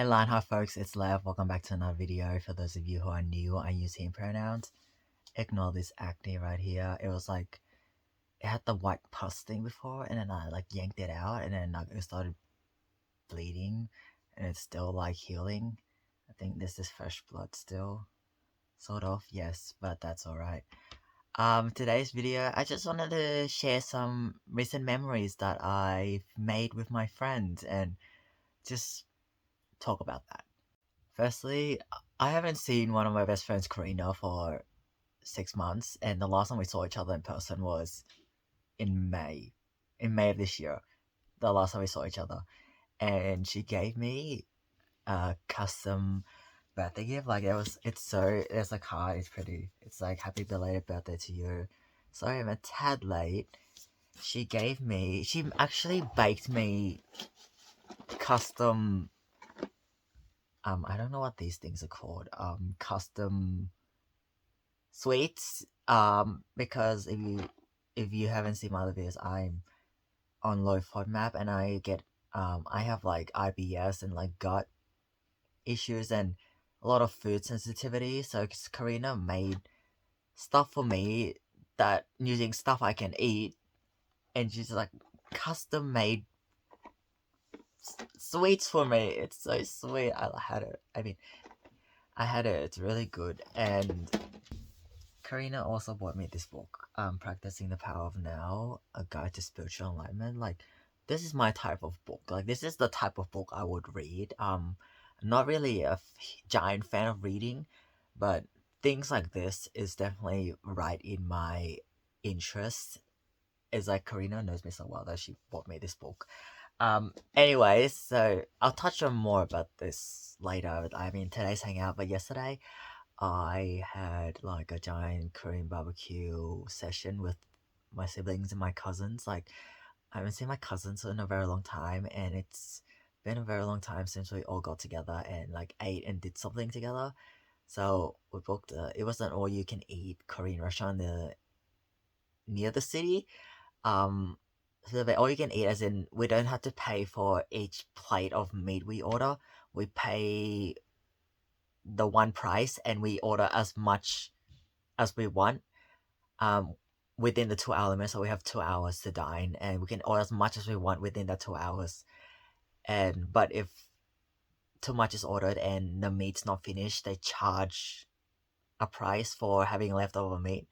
Line, hi folks, it's Lev. Welcome back to another video. For those of you who are new, I use he pronouns. Ignore this acne right here. It was like, it had the white pus thing before, and then I like yanked it out, and then like it started bleeding, and it's still like healing. I think this is fresh blood still. Sort of, yes, but that's alright. Today's video, I just wanted to share some recent memories that I've made with my friends and just talk about that. Firstly, I haven't seen one of my best friends, Karina, for 6 months, and the last time we saw each other in person was in May. In May of this year, the last time we saw each other. And she gave me a custom birthday gift. Like, there's a card, it's pretty. It's like, happy belated birthday to you. Sorry, I'm a tad late. She actually baked me custom, I don't know what these things are called, custom sweets, because if you haven't seen my other videos, I'm on low FODMAP, and I have like IBS and like gut issues and a lot of food sensitivity. So Karina made stuff for me that using stuff I can eat, and she's like custom made sweets for me. It's so sweet. I had it. It's really good. And Karina also bought me this book, Practicing the Power of Now, A Guide to Spiritual Enlightenment. Like, this is my type of book. Like, this is the type of book I would read. I'm not really a giant fan of reading, but things like this is definitely right in my interest. It's like Karina knows me so well that she bought me this book. Anyways, so I'll touch on more about this later. I mean, today's hangout, but yesterday I had like a giant Korean barbecue session with my siblings and my cousins. Like, I haven't seen my cousins in a very long time, and it's been a very long time since we all got together and like ate and did something together. So we booked it was an all you can eat Korean restaurant near the city. Um, so the all you can eat, as in we don't have to pay for each plate of meat we order. We pay the one price, and we order as much as we want, um within the 2 hour limit. So we have 2 hours to dine, and we can order as much as we want within that 2 hours. But if too much is ordered and the meat's not finished, they charge a price for having leftover meat.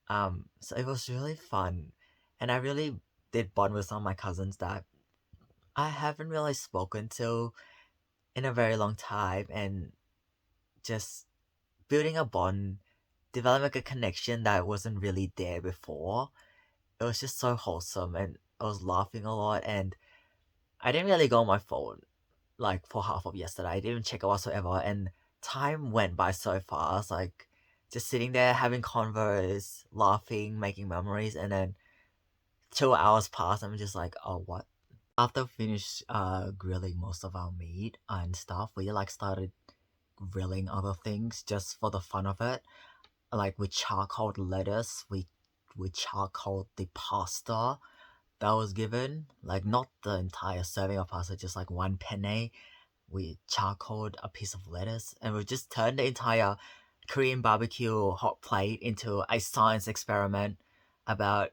So it was really fun, and I really did bond with some of my cousins that I haven't really spoken to in a very long time, and just building a bond, developing a connection that wasn't really there before. It was just so wholesome, and I was laughing a lot, and I didn't really go on my phone like for half of yesterday. I didn't check it whatsoever, and time went by so fast. Like, just sitting there having converse, laughing, making memories, and then 2 hours passed. I'm just like, oh, what? After we finished grilling most of our meat and stuff, we like started grilling other things just for the fun of it. Like, we charcoaled lettuce, we charcoaled the pasta that was given, like not the entire serving of pasta, just like one penne. We charcoaled a piece of lettuce, and we just turned the entire Korean barbecue hot plate into a science experiment about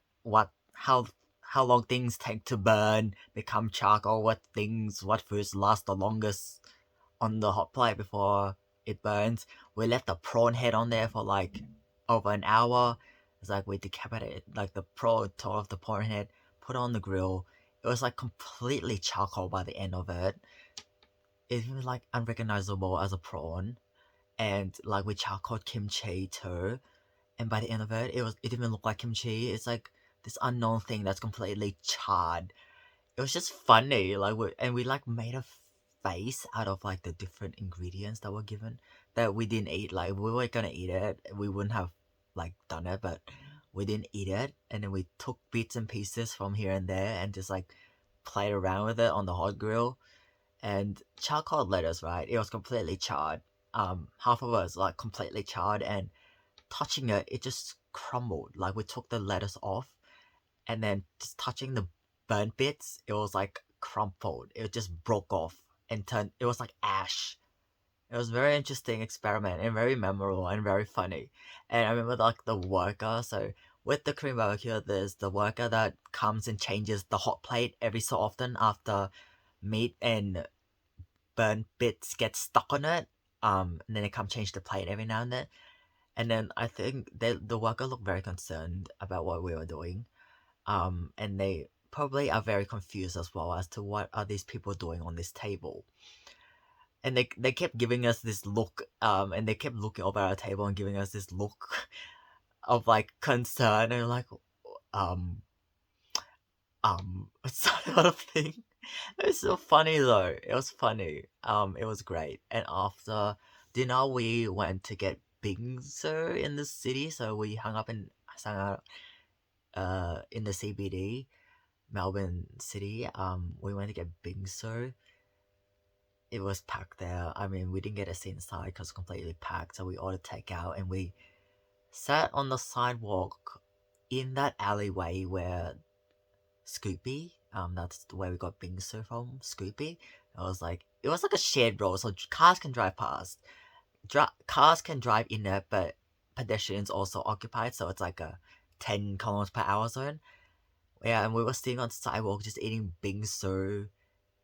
how long things take to burn, become charcoal, what foods last the longest on the hot plate before it burns. We left the prawn head on there for like over an hour. It's like we decapitated like the toe of the prawn head, put it on the grill. It was like completely charcoal by the end of it. It was like unrecognizable as a prawn. And like we charcoaled kimchi too. And by the end of it, it didn't even look like kimchi. It's like this unknown thing that's completely charred. It was just funny, like, we like made a face out of like the different ingredients that were given that we didn't eat. Like, we were gonna eat it, we wouldn't have like done it, but we didn't eat it, and then we took bits and pieces from here and there and just like played around with it on the hot grill. And charcoal lettuce, right? It was completely charred. Half of it was like completely charred, and touching it, it just crumbled. Like, we took the lettuce off, and then just touching the burnt bits, it was like crumpled. It just broke off. and it was like ash. It was a very interesting experiment and very memorable and very funny. And I remember like the worker. So with the Korean barbecue, there's the worker that comes and changes the hot plate every so often after meat and burnt bits get stuck on it. And then they come change the plate every now and then. And then I think the worker looked very concerned about what we were doing. And they probably are very confused as well as to what are these people doing on this table. And they kept giving us this look, and they kept looking over our table and giving us this look of like concern and like um sort of thing. It was so funny though. It was funny. It was great. And after dinner, we went to get bingsu in the city. So we hung up and hung out in the CBD, Melbourne City. We went to get bingsu. It was packed there. I mean, we didn't get a seat inside because completely packed. So we ordered takeout and we sat on the sidewalk in that alleyway where Scoopy, that's where we got bingsu from, Scoopy. It was like a shared road, so cars can drive past. Cars can drive in there, but pedestrians also occupied, so it's like a 10 kilometers per hour zone. Yeah, and we were sitting on the sidewalk just eating bingsu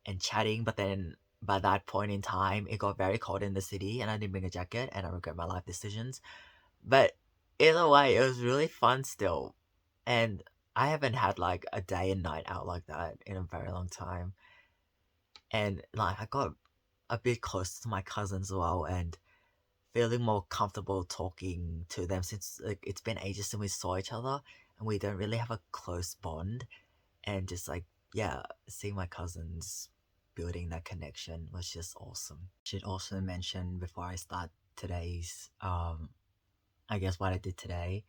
and chatting, but then by that point in time, it got very cold in the city, and I didn't bring a jacket, and I regret my life decisions. But either way, it was really fun still, and I haven't had like a day and night out like that in a very long time. And like I got a bit close to my cousins as well, and feeling more comfortable talking to them since like it's been ages since we saw each other, and we don't really have a close bond. And just like yeah, seeing my cousins building that connection was just awesome. Should also mention before I start today's I guess what I did today.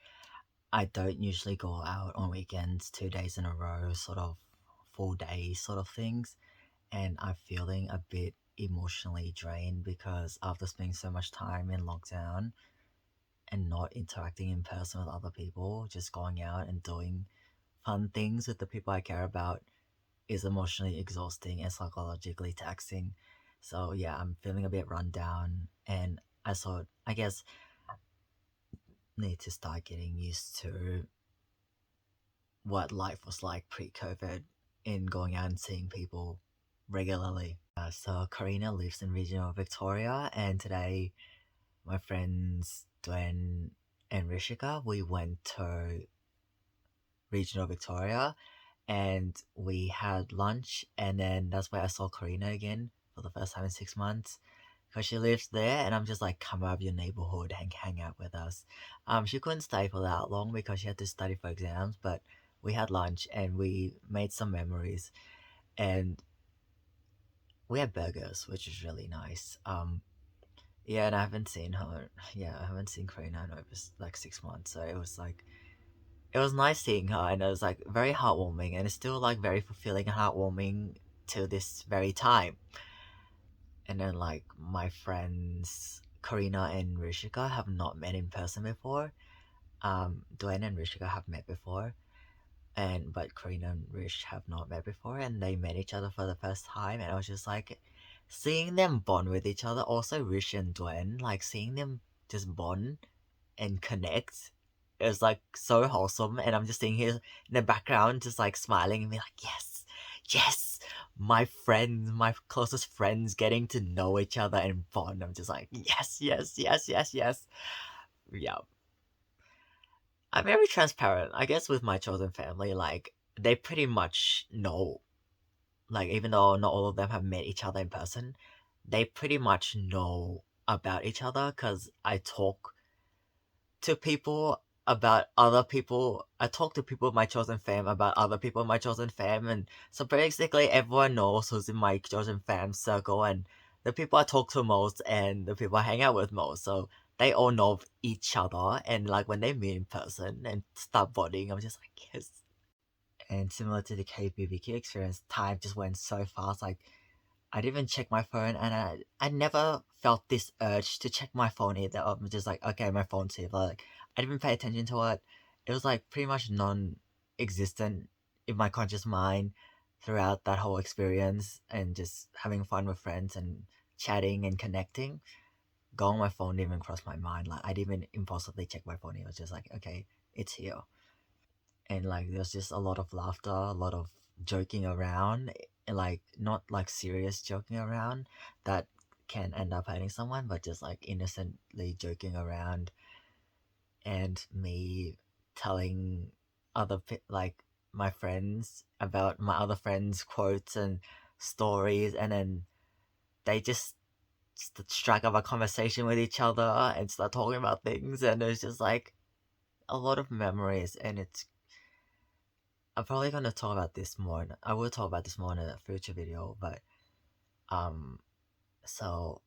I don't usually go out on weekends 2 days in a row, sort of full day sort of things. And I'm feeling a bit emotionally drained because after spending so much time in lockdown and not interacting in person with other people, just going out and doing fun things with the people I care about is emotionally exhausting and psychologically taxing. So yeah, I'm feeling a bit run down, and I thought I guess need to start getting used to what life was like pre-COVID in going out and seeing people regularly. So Karina lives in regional Victoria, and today my friends Dwayne and Rishika, we went to regional Victoria and we had lunch, and then that's where I saw Karina again for the first time in 6 months because she lives there, and I'm just like, come out of your neighborhood and hang out with us. She couldn't stay for that long because she had to study for exams, but we had lunch and we made some memories, and we had burgers, which is really nice. Yeah, and I haven't seen her. Yeah, I haven't seen Karina in over like 6 months, so it was nice seeing her, and it was like very heartwarming, and it's still like very fulfilling and heartwarming to this very time. And then like my friends Karina and Rishika have not met in person before. Dwayne and Rishika have met before, and but Karina and Rish have not met before, and they met each other for the first time, and I was just like seeing them bond with each other. Also, Rish and Dwayne, like seeing them just bond and connect. It was like so wholesome, and I'm just sitting here in the background, just like smiling and be like, yes, yes, my friends, my closest friends, getting to know each other and bond. I'm just like, yes, yes, yes, yes, yes. Yeah, I'm very transparent. I guess with my chosen family, like they pretty much know. Like even though not all of them have met each other in person, they pretty much know about each other because I talk to people about other people. I talk to people in my chosen fam about other people in my chosen fam, and so basically everyone knows who's in my chosen fam circle and the people I talk to most and the people I hang out with most. So they all know of each other, and like when they meet in person and start bonding, I'm just like yes. And similar to the KBBQ experience, time just went so fast. Like I didn't even check my phone, and I never felt this urge to check my phone either. I'm just like, okay, my phone's here. But like, I didn't pay attention to it. It was like pretty much non-existent in my conscious mind. throughout that whole experience and just having fun with friends and chatting and connecting, going on my phone didn't even cross my mind. Like I didn't even impulsively check my phone. It was just like, okay, it's here. And like there's just a lot of laughter, a lot of joking around, and like not like serious joking around that can end up hurting someone, but just like innocently joking around, and me telling like my friends about my other friends' quotes and stories, and then they just strike up a conversation with each other and start talking about things, and it's just like a lot of memories. And it's I'm probably gonna talk about this more. I will talk about this more in a future video, but um, so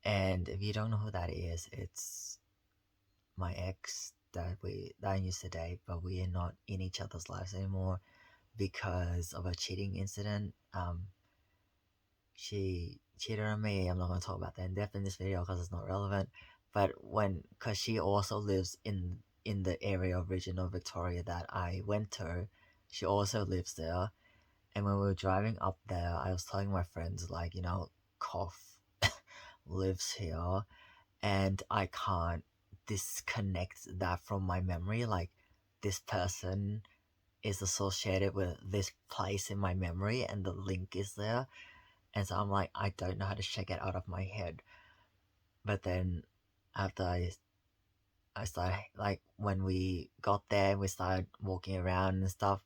and if you don't know who that is, it's my ex that I used to date, but we are not in each other's lives anymore because of a cheating incident. She cheated on me. I'm not gonna talk about that in depth in this video because it's not relevant. But cause she also lives in the area of regional Victoria that I went to, she also lives there. And when we were driving up there, I was telling my friends like, Koff lives here, and I can't disconnect that from my memory. Like this person is associated with this place in my memory, and the link is there. And so I'm like, I don't know how to shake it out of my head. But then after I started, like, when we got there and we started walking around and stuff,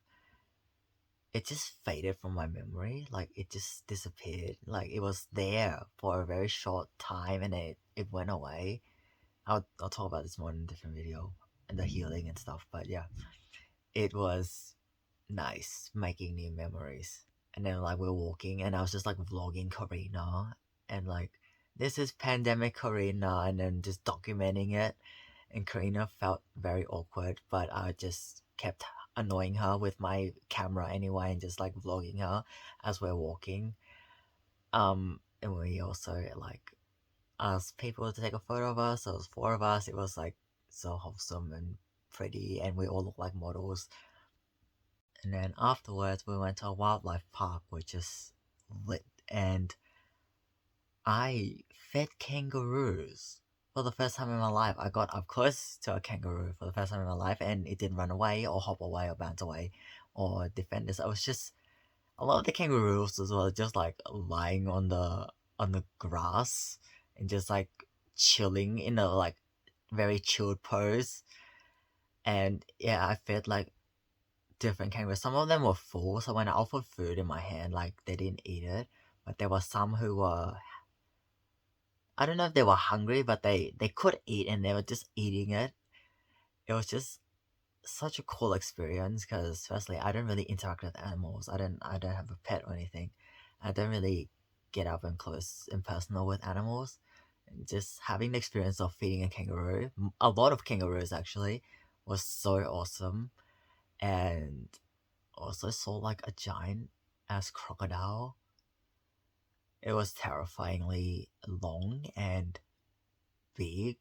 it just faded from my memory. Like, it just disappeared. Like, it was there for a very short time and it went away. I'll talk about this more in a different video and the healing and stuff. But yeah, it was nice making new memories. And then like we're walking and I was just like vlogging Karina and like this is pandemic Karina and then just documenting it, and Karina felt very awkward, but I just kept annoying her with my camera anyway and just like vlogging her as we're walking. And we also like asked people to take a photo of us. So it was four of us. It was like so wholesome and pretty, and we all look like models. And then afterwards, we went to a wildlife park, which is lit, and I fed kangaroos for the first time in my life. I got up close to a kangaroo for the first time in my life, and it didn't run away or hop away or bounce away or defend us. I was just a lot of the kangaroos as well, just like lying on the grass and just like chilling in a like very chilled pose. And yeah, I fed like different kangaroos. Some of them were full, so when I offered food in my hand, like they didn't eat it. But there were some who were, I don't know if they were hungry, but they could eat and they were just eating it. It was just such a cool experience because firstly, I don't really interact with animals. I don't have a pet or anything. I don't really get up and close and personal with animals. And just having the experience of feeding a kangaroo, a lot of kangaroos actually, was so awesome. And also saw like a giant ass crocodile. It was terrifyingly long and big.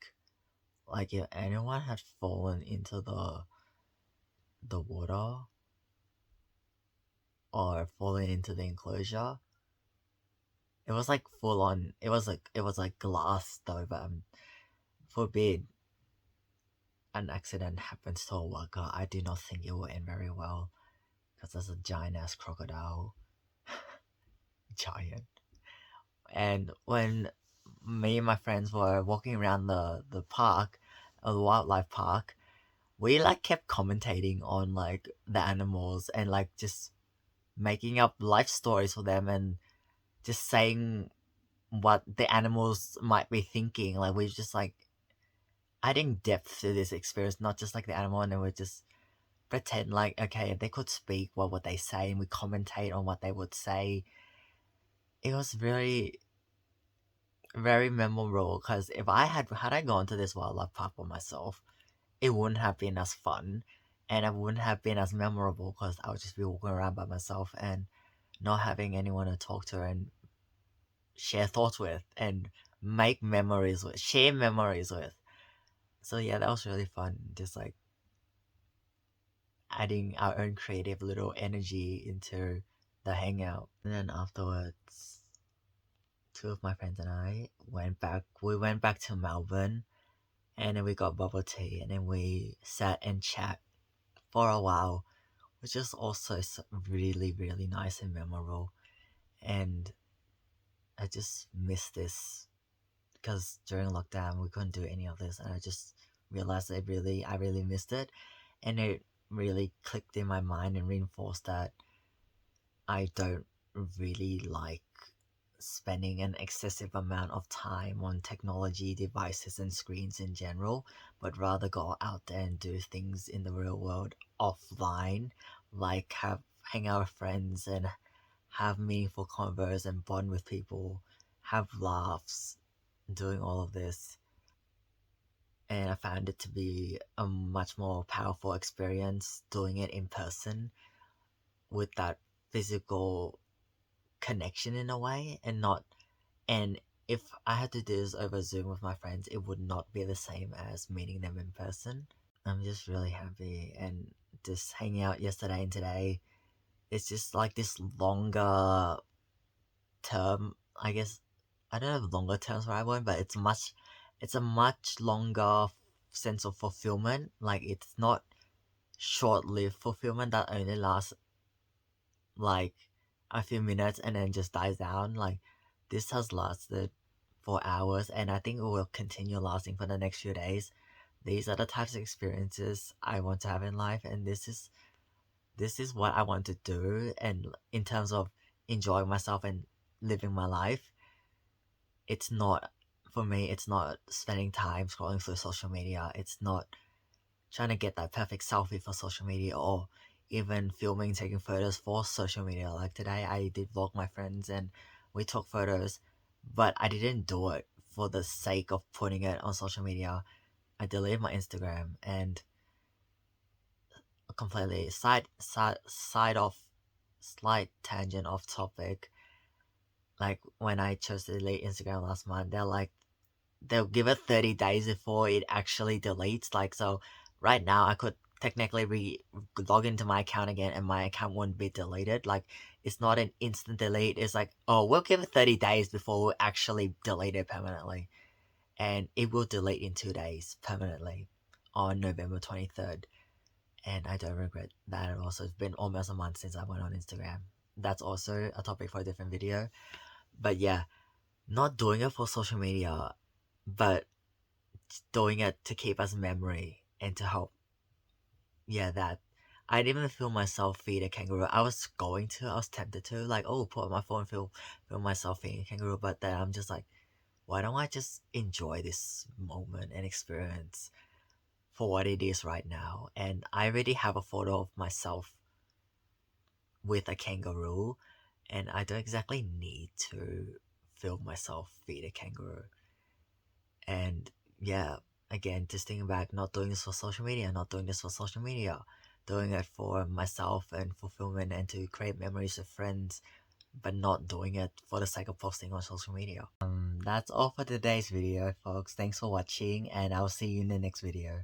Like if anyone had fallen into the water or fallen into the enclosure, it was like full on. It was like glass though, but forbid an accident happens to a worker. I do not think it will end very well because there's a giant ass crocodile. Giant. And when me and my friends were walking around the park, the wildlife park, we like kept commentating on like the animals and like just making up life stories for them and just saying what the animals might be thinking. Like we just like adding depth to this experience, not just like the animal, and then we just pretend like, okay, if they could speak, what would they say? And we commentate on what they would say. It was very very memorable because if had I gone to this wildlife park by myself, it wouldn't have been as fun, and it wouldn't have been as memorable because I would just be walking around by myself and not having anyone to talk to and share thoughts with and make memories with, share memories with. So yeah, that was really fun. Just like adding our own creative little energy into the hangout. And then afterwards, two of my friends and I went back to Melbourne, and then we got bubble tea, and then we sat and chat for a while, which is also really, really nice and memorable. And I just miss this because during lockdown we couldn't do any of this, and I just realized I really missed it, and it really clicked in my mind and reinforced that I don't really like spending an excessive amount of time on technology devices and screens in general, but rather go out there and do things in the real world offline, like hang out with friends and have meaningful converse and bond with people, have laughs, doing all of this. And I found it to be a much more powerful experience doing it in person with that physical connection in a way, and not and if I had to do this over Zoom with my friends, it would not be the same as meeting them in person. I'm just really happy, and just hanging out yesterday and today, it's just like this longer term, I guess. I don't have longer terms for one, but it's a much longer sense of fulfillment. Like, it's not short-lived fulfillment that only lasts like a few minutes and then just dies down. Like, this has lasted for hours, and I think it will continue lasting for the next few days. These are the types of experiences I want to have in life, and this is what I want to do. And in terms of enjoying myself and living my life, it's not, for me, it's not spending time scrolling through social media. It's not trying to get that perfect selfie for social media, or even filming, taking photos for social media. Like today, I did vlog my friends and we took photos, but I didn't do it for the sake of putting it on social media. I deleted my Instagram, and completely side off, slight tangent off topic. Like when I chose to delete Instagram last month, they'll give it 30 days before it actually deletes. Like, so right now I could technically log into my account again and my account wouldn't be deleted. Like, it's not an instant delete. It's like, oh, we'll give it 30 days before we'll actually delete it permanently. And it will delete in 2 days permanently on November 23rd. And I don't regret that at all. So it's been almost a month since I went on Instagram. That's also a topic for a different video. But yeah, not doing it for social media, but doing it to keep as memory and to help. Yeah, that. I didn't even film myself feed a kangaroo. I was tempted to, like, oh, put on my phone, film myself feeding a kangaroo, but then I'm just like, why don't I just enjoy this moment and experience for what it is right now? And I already have a photo of myself with a kangaroo, and I don't exactly need to film myself feed a kangaroo. And yeah, again, just thinking back, not doing this for social media, not doing this for social media, doing it for myself and fulfillment and to create memories with friends, but not doing it for the sake of posting on social media. That's all for today's video, folks. Thanks for watching, and I'll see you in the next video.